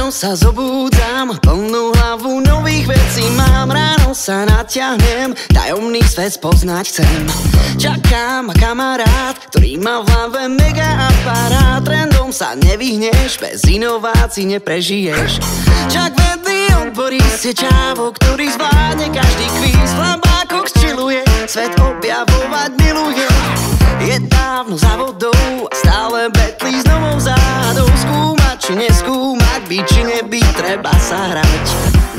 Ráno sa zobúdzam, plnú hlavu nových vecí mám. Ráno sa natiahnem, tajomný svet spoznať chcem. Čaká ma kamarát, ktorý má v hlave mega aparát. Trendom sa nevyhneš, bez inovácií neprežiješ. Čak vedný odborís je čávo, ktorý zvládne každý kvíz. V labákoch chilluje, svet objavovať miluje. Je dávno za vodou a stále betlí s novou záhadou. Skúmať či neskúmať, byť či nebyť, treba sa hrať.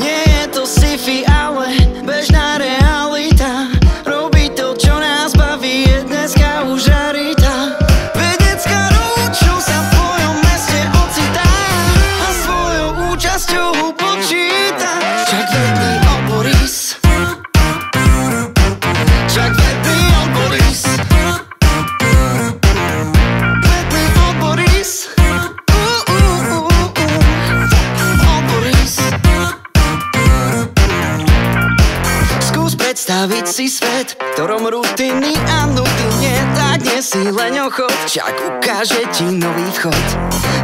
Nie je to sci-fi, ale bežná realita. Robiť to, čo nás baví, je dneska už rarita. Vedecká rúd, čo sa v tvojom meste ocitá a svojou účasťou počíta. Čak vedný odborís, čak vedný odborís, vedný odborís, odborís. Skús predstaviť si svet, v ktorom rutiny a nuty nie. Tak nie si len ochot, však ukáže ti nový vchod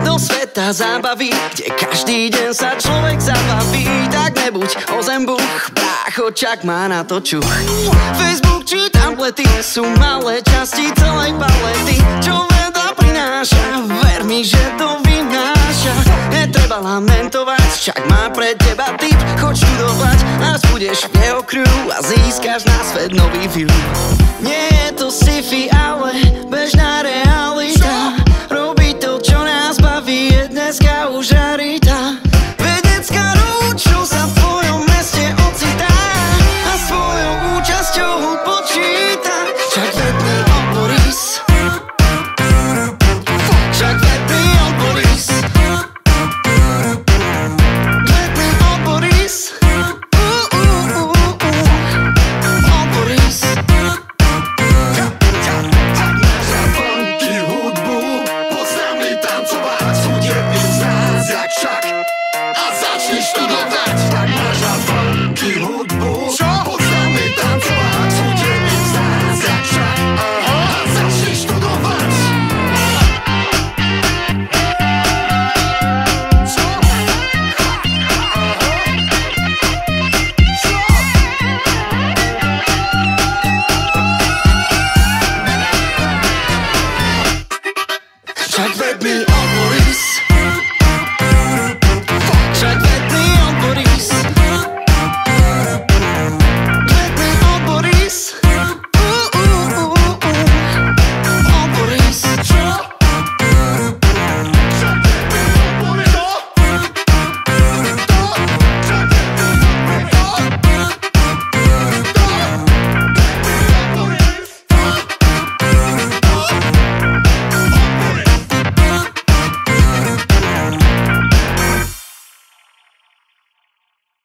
do sveta zábavy, kde každý deň sa človek zabaví. Tak nebuď ozembuch, brácho, čak má na to čuch. Facebook či tablety sú malé časti celej palety, čo veda prináša, ver mi, že to vynáša. Netreba lamentovať, však má pre teba tip. Choď študovať a budeš v jeho crew a získaš na svet nový view. Nie je to sci-fi, ale bežná realita.